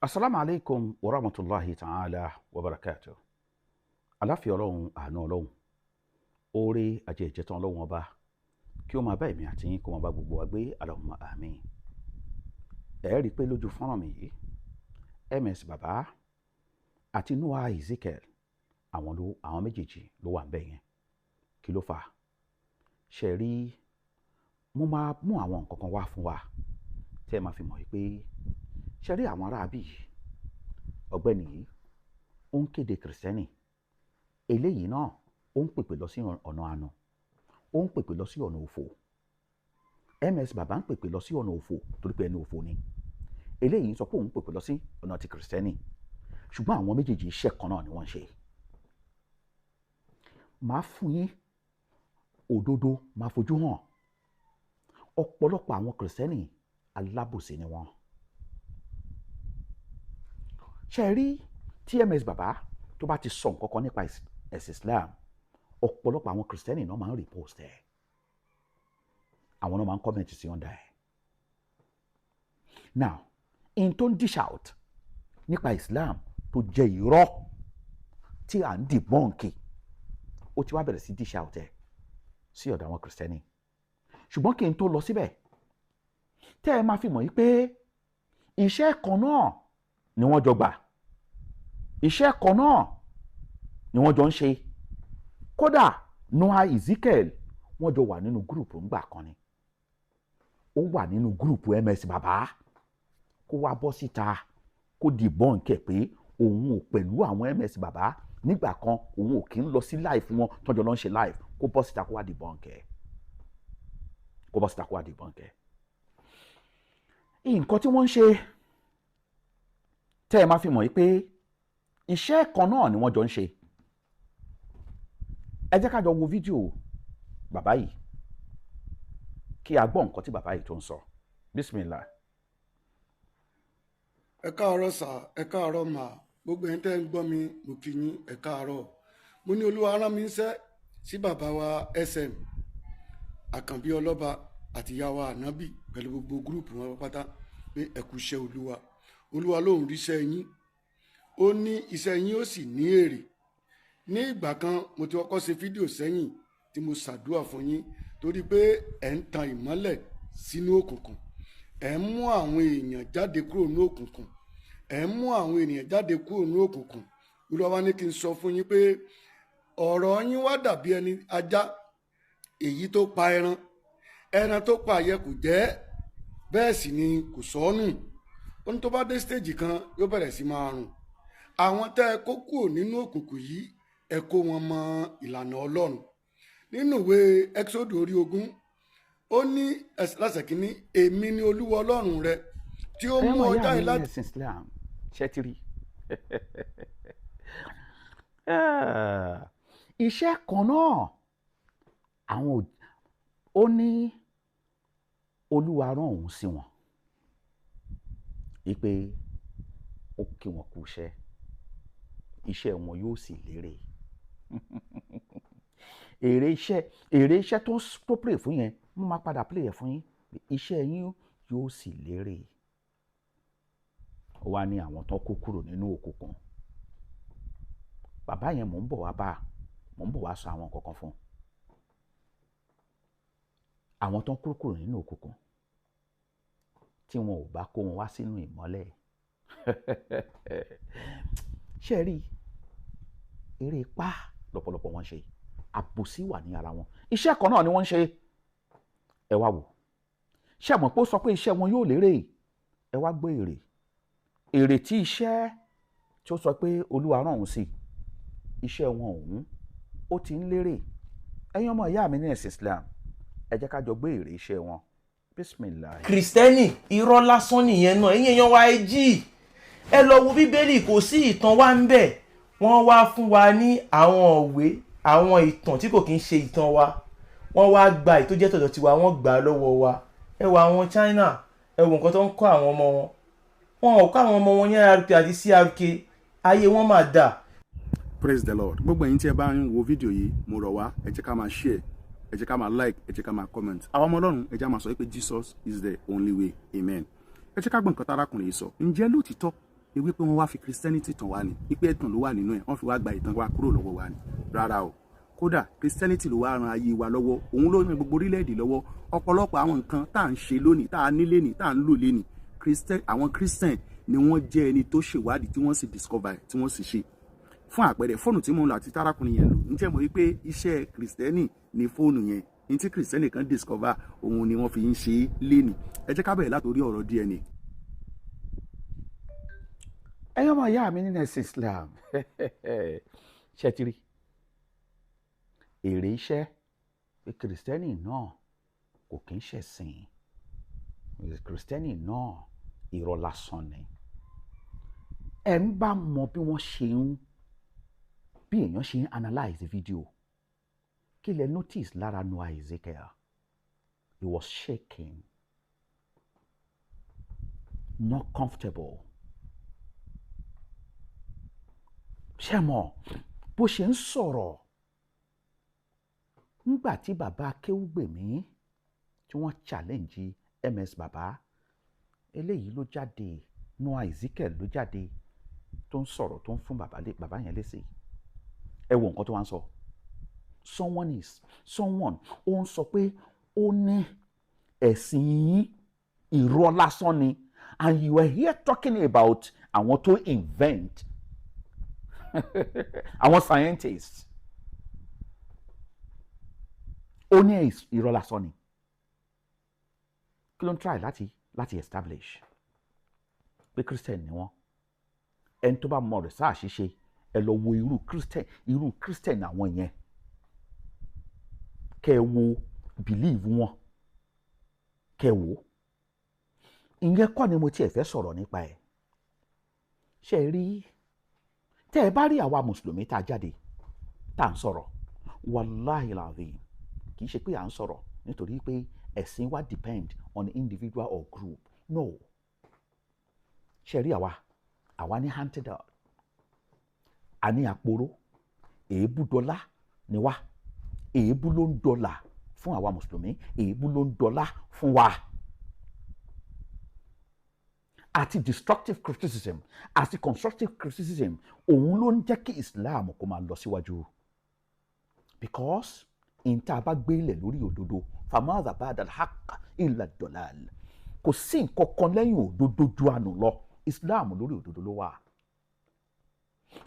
Assalamu alaikum wa rahmatullahi ta'ala wa barakatuh. Àlàáfíà Ọlọ́run, àánú Ọlọ́run, oore àti ìjẹ̀tàn Ọlọ́run ọba kí ó máa bá èmi àti yín kó máa bá gbogbo wa gbé, Allahumma àmín. Ẹ rí i pé lójú fọ́nrán mi yìí, MS Baba àti Noah Ezekiel àwọn méjèèjì ló wà ńbẹ̀ yẹn. Kí ló fà á? Ṣé rí, mo máa mú àwọn nǹkan kan wá fún wa tẹ́ ẹ máa fi mọ̀ pé ṣé rí àwọn aráabí yìí, ọ̀gbẹ́ni yìí ó ń kéde kìrìsìtẹ́nì, eléyìí náà ó ń pèpè lọ sí ọ̀nà àánú, ó ń pèpè lọ sí ọ̀nà òfò. MS Baba ń pèpè lọ sí ọ̀nà òfò torí pé ẹni òfò ni, eléyìí sọ pé òun pèpè lọ sí ọ̀nà ti kìrìsìtẹ́nì, ṣùgbọ́n àwọn méjèèjì iṣẹ́ kan náà ni wọ́n ń ṣe. Màá fún yín òdodo, máa fojú hàn. Ọ̀pọ̀lọpọ̀ àwọn kìrìsìtẹ́nì alábòsí ni wọ́n. Ṣé rí tí MS Baba tó bá ti sọ nǹkan kan nípa ẹ̀sìn Islam, ọ̀pọ̀lọpọ̀ àwọn kìrìsìtẹ́nì náà máa ń repost ẹ̀, àwọn náà máa ń comment sí under ẹ̀. Now, in tó ń dish out nípa Islam tó jẹ́ irọ́ tí à ń debunk, ó ti wá bẹ̀rẹ̀ sí dish out ẹ̀ sí ọ̀dọ̀ àwọn kìrìsìtẹ́nì. Ṣùgbọ́n kí n tó lọ síbẹ̀, tẹ́ ẹ máa fi mọ̀ yí pé iṣẹ́ kan náà ni wọ́n jọ gbà, iṣẹ́ kan náà ni wọ́n jọ ń ṣe. Kódà Noah Ezekiel wọ́n jọ wà nínú gúrùpù ńgbà kan ni, ó wà nínú gúrùpù MS Baba, kó wá bọ́ síta kó debunk ẹ̀ pé òun ò pẹ̀lú àwọn MS Baba nígbà kan, òun ò kí ń lọ sí live wọn tọ́jọ́ ló ń ṣe live, kó bọ́ síta kó wá debunk ẹ̀, kó bọ́ síta kó wá debunk ẹ̀. Nǹkan tí wọ́n ń ṣe tẹ́ ẹ máa fi mọ̀ pé iṣẹ́ kan náà ni wọ́n jọ ń ṣe. Ẹ jẹ́ ká jọ wo fídíò bàbá yìí kí a gbọ́ nǹkan tí bàbá yìí tó ń sọ. Bismillah. Ẹ káàárọ̀ sà, ẹ káàárọ̀ mà, gbogbo ẹ̀yin tẹ́ ń gbọ́ mi, mo kí yín, ẹ káàárọ̀. Mo ní Olúwa rán mi níṣẹ́ sí bàbá wa SM Àkànbí Ọlọ́ba àti ìyá wa Ànábì pẹ̀lú gbogbo gúrùpù wọn pátá pé ẹ kú iṣẹ́ Olúwa. Olúwa lóun rí iṣẹ́ yín, ó ní iṣẹ́ yín ó sì ní èrè. Ní ìgbà kan mo ti kọ́kọ́ ṣe fídíò sẹ́yìn tí mo ṣàdúrà fún yín torí pé ẹ̀ ń tan ìmọ́lẹ̀ sínú òkùnkùn, ẹ̀ ń mú àwọn èèyàn jáde kúrò ní òkùnkùn, ẹ̀ ń mú àwọn èèyàn jáde kúrò ní òkùnkùn. Olúwa wá ní kí n sọ fún yín pé ọ̀rọ̀ yín wá dàbí ẹni ajá èyí tó pa ẹran tó pa àyẹ kò jẹ, bẹ́ẹ̀ sì ni kò sọnù. Ó ní tó bá dé stage kan yóò bẹ̀rẹ̀ sí máa rùn. Àwọn tẹ́ ẹ kó kúrò nínú òkùnkùn yìí, ẹ kó wọn mọ ìlànà Ọlọ́run. Nínú ìwé Exodus orí 20, ó ní lẹ́sẹ̀ kínní, èmi ni Olúwa Ọlọ́run rẹ tí ó mú ọ jáde láti. ẹ̀sìn Islam ṣẹ́tìrì iṣẹ́ kan náà àwọn ó ní Olúwa rán òun sí wọn wípé ó kí wọn kú iṣẹ́ wọn yóò sì lérè. èrè iṣẹ́ tó pray fún yẹn, mo máa padà play ẹ̀ fún yín, iṣẹ́ yín yóò sì lérè. Ó wá ní àwọn tó kó kúrò nínú òkùnkùn. Bàbá yẹn mò ń bọ̀ wá sọ àwọn nǹkan kan fún. Àwọn tó kó kúrò nínú òkùnkùn tí wọn ò bá kó wọn wá sínú ìmọ́lẹ̀. Ṣé rí, eré ipá lọ́pọ̀lọpọ̀ wọn ṣe, àbòsí wà ní ara wọn, iṣẹ́ kan náà ni wọ́n ń ṣe. Ẹ wá wò, ṣé mọ̀ pé ó sọ pé iṣẹ́ wọn yóò lérè? Ẹ wá gbé èrè tí iṣẹ́ tí ó sọ pé Olúwa rán òun sí, iṣẹ́ wọn òun ó ti ń lérè. Ẹ̀yin ọmọ ìyá mi ní ẹ̀sìn Islam, ẹ jẹ́ ká jọ gbé èrè iṣẹ́ wọn. Bismillah. Kìrìsìtẹ́nì irọ́ lásán nìyẹn náà, ẹ̀yin èèyàn wa ẹ jí, ẹ lọ wo Bíbélì, kò sí ìtàn wa ń bẹ̀. Wọ́n wá fún wa ní àwọn òwe, àwọn ìtàn tí kò kí ń ṣe ìtàn wa, wọ́n wá gba èyí tó jẹ́ tọ̀dọ̀ tiwa, wọ́n gbà á lọ́wọ́ wa. Ẹ wo àwọn China, ẹ wo nǹkan tó ń kọ́ àwọn ọmọ wọn, wọn ò kọ́ àwọn ọmọ wọn ní RP àti CRK, ayé wọn máa dà. Praise the Lord. Gbogbo ẹ̀yin tí ẹ bá ń wo fídíò yìí, mo rọ̀ wá, ẹ jẹ́ ká máa share, ẹ jẹ́ ká máa like, ẹ jẹ́ ká máa comment. Àwọn ọmọ Ọlọ́run, ẹ jẹ́ máa sọ pé Jesus is the only way. Amen. Ẹ jẹ́ ká gbọ́ nǹkan tí arákùnrin yìí sọ. Ǹjẹ́ lóòtítọ́ ni wípé wọ́n wá fi Christianity tàn wá ni wípé ẹ̀tàn ló wà nínú ẹ̀ wọ́n fi wá gba ìtàn wa kúrò lọ́wọ́ wa ni rárá o kódà Christianity ló wá ran ayé wa lọ́wọ́ òun ló ran gbogbo orílẹ̀-èdè lọ́wọ́ ọ̀pọ̀lọpọ̀ àwọn nǹkan tá à ń ṣe lónìí tá à ní lénìí tá à ń lò lénìí àwọn Christian ni wọ́n jẹ́ ẹni tó ṣèwádìí tí wọ́n sì discover tí wọ́n sì ṣe fún àpẹẹrẹ fóònù tí mo ń lò àti tárákùnrin yẹn lò ń jẹ́ mọ̀ wípé iṣẹ́ Kristẹni ni fóònù yẹn ní tí Kristẹni kan discover òun ni wọ́n fi ń ṣe lénìí ẹ jẹ́ ká bẹ̀rẹ̀ látòrí ọ̀rọ̀ DNA. ẹ̀yin ọmọ ìyá mi nínú ẹ̀sìn Islam ṣẹ́tìrì èrè iṣẹ́ pé Kristẹni náà kò kí ń ṣẹ̀sìn Kristẹni náà irọ́ lásán ni ẹ̀ ń bá mọ bí wọ́n ṣe ń bí èèyàn ṣe ń analyze video kí lẹ notice lára Noah Ezekiel he was shaking not comfortable ṣé mọ̀ bó ṣe ń sọ̀rọ̀ nígbà tí bàbá Akéwùgbèmí tí wọ́n challenge MS bàbá eléyìí ló jáde Noah Ezekiel ló jáde tó ń sọ̀rọ̀ tó ń fún bàbá yẹn lésì ẹ wo nǹkan tó wá ń sọ someone ó ń sọ pé ó ní ẹ̀sìn yín irọ́ lásán ni and you are here talking about àwọn tó invent àwọn scientists ó ní irọ́ lásán ni kí ló ń try láti establish pé Christian ni wọ́n ẹni tó bá mọ research ṣe ẹ lọ wo irú Christian àwọn yẹn kẹ́ ẹ wo believe wọn kẹ́ ẹ wò ìyẹn kọ́ ni mo tiẹ̀ fẹ́ sọ̀rọ̀ nípa ẹ̀ ṣe rí tẹ́ ẹ bá rí àwa mùsùlùmí tá a jáde tá à ń sọ̀rọ̀ wàláhì làzim kì í ṣe pé à ń sọ̀rọ̀ nítorí pé ẹ̀sìn wa depend on individual or group no ṣe rí àwa ní antidote àní àpòrò èébú dọ́là ni wá èébú ló ń dọ́là fún àwa mùsùlùmí èébú ló ń dọ́là fún wa àti destructive criticism àti constructive criticism òun ló ń jẹ́ kí Islam kó máa lọ síwájú because ìta bá gbé ilẹ̀ lórí òdodo famadha ba'da al-haqq illa ad-dalal kò sí nǹkan kan lẹ́yìn òdodo ju àánú lọ Islam lórí òdodo ló wà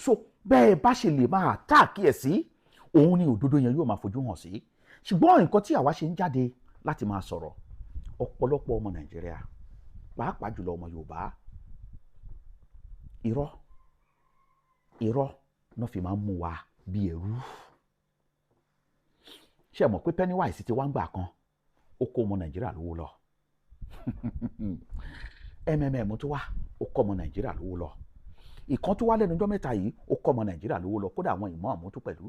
so bẹ́ẹ̀ bá ṣe lè máa àkíyèsí òun ni òdodo yẹn yóò máa fojú hàn sí ṣùgbọ́n nǹkan tí àwa ṣe ń jáde láti máa sọ̀rọ̀ ọ̀pọ̀lọpọ̀ ọmọ Nàìjíríà pàápàá jùlọ ọmọ Yorùbá irọ́ náà fi máa ń mú wa bí ẹrú ṣé ẹ mọ̀ pé Pennywise ti wá ń gbà kan ó kó ọmọ Nàìjíríà lówó lọ MMM tó wá ó kó ọmọ Nàìjíríà lówó lọ ìkan tó wá lẹ́nu ọjọ́ mẹ́ta yìí ó kọ́ ọmọ Nàìjíríà lówó lọ kódà àwọn ìmáàmù tó pẹ̀lú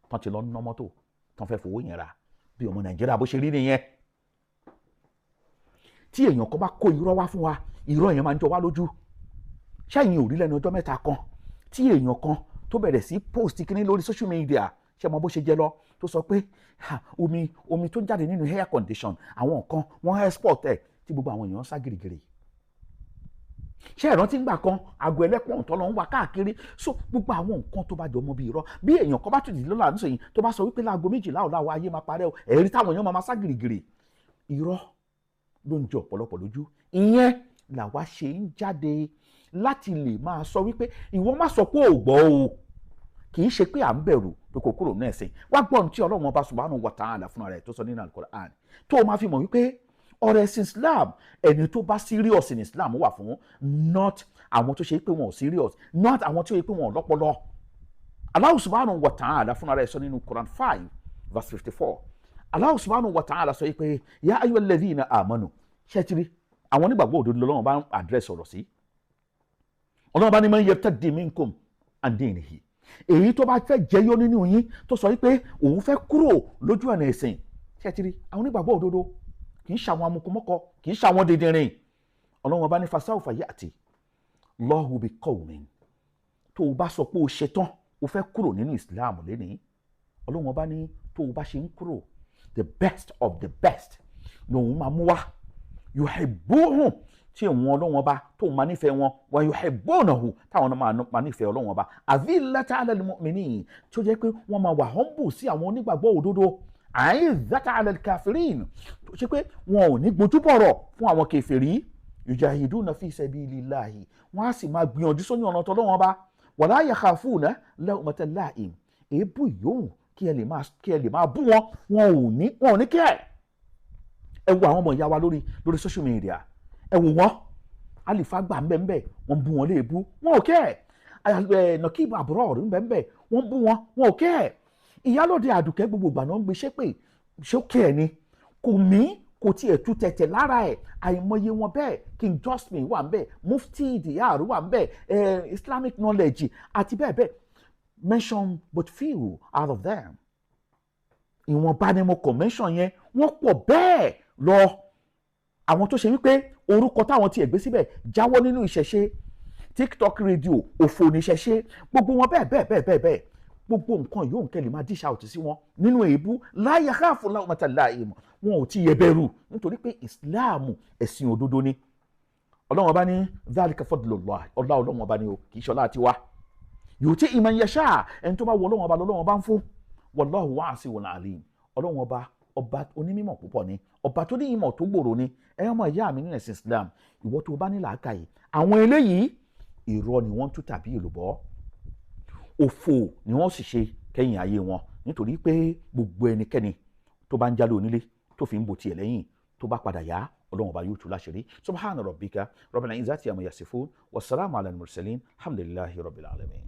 tán ti lọ ná mọ́tò tán fẹ́ fowó yẹn ra bí ọmọ Nàìjíríà bó ṣe rí nìyẹn tí èèyàn kan bá kó irọ́ wá fún wa irọ́ yẹn máa ń jọ wá lójú ṣẹ́yìn ò rí lẹ́nu ọjọ́ mẹ́ta kan tí èèyàn kan tó bẹ̀rẹ̀ sí post kíní lórí social media ṣé mo bó ṣe jẹ́ lọ tó sọ pé omi tó jáde nínú air condition àwọn kan wọ́n export ẹ̀ tí gbogbo àwọn èèyàn sá gìrìgìrì ṣé ìrántí ń gbà kan àgọ́ ẹlẹ́pọ̀n tó lọ ń wá káàkiri so gbogbo àwọn nǹkan tó bá jọ mọ́ bí irọ́ bí èèyàn kan bá tún dìde lọ́la nísìnyí tó bá sọ wípé láago 12 ọ̀la ayé máa parẹ́ o ẹ̀rí táwọn èèyàn máa sá gìrìgìrì irọ́ ló ń jẹ ọ̀pọ̀lọpọ̀ lójú ìyẹn làwa ṣe ń jáde láti lè máa sọ wípé ìwọ má sọ pé ò gbọ́ o kì í ṣe pé à ń bẹ̀rù pé kò kúrò náà ẹ̀sìn wá gbọ́n tí Ọlọ́run Ọba subhanahu wa ta'ala fúnra rẹ̀ tó sọ nínú Al-Qur'an tó o máa fi mọ̀ wípé ọ̀rọ̀ ẹ̀sìn Islam ẹni tó bá serious in Islam wà fún not àwọn tó ṣe pé wọn ò serious not àwọn tó ṣe pé wọn ò lọ́pọlọ Allah subhanahu wa ta'ala fúnra rẹ̀ sọ nínú Quran 5 verse 54 Allah subhanahu wa ta'ala sọ pé ya ayyuhal ladhina amanu ṣẹ́tìrí àwọn onígbàgbọ́ òdodo lọ́wọ́ bá ń àdírẹ́sì ọ̀rọ̀ sí Ọlọ́run bá ní man yartaddi minkum an dinihi èyí tó bá fẹ́ jẹyọ nínú yín tó sọ wípé òun fẹ́ kúrò lójú ọ̀nà ẹ̀sìn ṣẹ́tìrí àwọn onígbàgbọ́ òdodo kì í ṣàwọn amukumọ́kọ kì í ṣàwọn dìndìnrìn Ọlọ́run bá ní fasawfa ya'ti Allahu bi qawmin tó o bá sọ pé o ṣetán o fẹ́ kúrò nínú Islam lénìí Ọlọ́run bá ní tó o bá ṣe ń kúrò the best of the best lòun máa mú wá yuhibbuhum tí òun ọlọ́run ọba tóun máa nífẹ̀ẹ́ wọn wa yuhibbunahu táwọn náà máa nífẹ̀ẹ́ ọlọ́run ọba azillata ala al-mu'minin tí ó jẹ́ pé wọ́n máa wà humble sí àwọn onígbàgbọ́ òdodo a'izzata ala al-kafirin tó ṣe pé wọn ò ní gbójúbọ̀rọ̀ fún àwọn kèfèrí yujahiduna fi sabilillahi wọ́n á sì máa gbìyànjú sóní ọ̀nà tọ́lọ́run ọba wala yakhafuna lawmata la'im èébú yòówù kí ẹ lè máa bú wọn wọn ò ní kẹ́ ẹ wo àwọn ọmọ ìyá wa lórí social media ẹ wò wọ́n alifa gbà ńbẹ́ńbẹ́ wọ́n bú wọn léèbú wọn ò kẹ́ ẹ Nakeeb Abroad ńbẹ́ńbẹ́ wọ́n bú wọn ò kẹ́ ẹ Ìyálóde Àdùkẹ́ gbogbo ìgbà náà ń gbé ṣépè ṣókè ẹ ni kò mí kò tiẹ̀ tú tẹ̀tẹ̀ lára ẹ̀ àìmọye wọn bẹ́ẹ̀ King Jasmine wà ńbẹ̀ Mufti Diyar wà ńbẹ̀ Islamic knowledge àti bẹ́ẹ̀ bẹ́ẹ̀ mention but few out of them ìwọ̀nba ni mo kàn mention yẹn wọ́n pọ̀ bẹ́ẹ̀ lọ àwọn tó ṣe wípé orúkọ táwọn tiẹ̀ gbé síbẹ̀ jáwọ́ nínú ìṣẹ̀ṣe TikTok radio òfò níṣẹ̀ṣe gbogbo wọn bẹ́ẹ̀ gbogbo nǹkan yóò ń kẹ́lẹ̀ máa dish out sí wọn nínú èébú la yakhafu lawmata la'im wọn ò tí yẹ bẹ̀rù nítorí pé ìsìláàmù ẹ̀sìn òdodo ni ọlọ́wọ́n bá ní dhalika fadlullah ọlọ́wọ́n bá ní o kì í ṣọlá àti wá yu'ti man yasha ẹni tó bá wọ ọlọ́wọ́n bá ń fún wallahu wasi'un alim ọlọ́wọ́n ọba onímọ̀ púpọ̀ ni ọba tó ní ìmọ̀ tó gbòòrò ni ẹ̀yọ́ ọmọ ìyá mi nínú ẹ̀sìn Islam ìwọ tó bá ní làákàyè àwọn eléyìí irọ́ ni wọ́n tú tàbí èlùbọ́ òfò ni wọ́n sì ṣe kẹ́yìn ayé wọn nítorí pé gbogbo ẹnikẹ́ni tó bá ń jálé onílé tó fi ń bò tiẹ̀ lẹ́yìn tó bá padà yá ọlọ́run ọba yóò tú láṣìírí subhana rabbika rabbil izzati amma yasifun wassalamu ala al-mursalin alhamdulillahi rabbil alamin.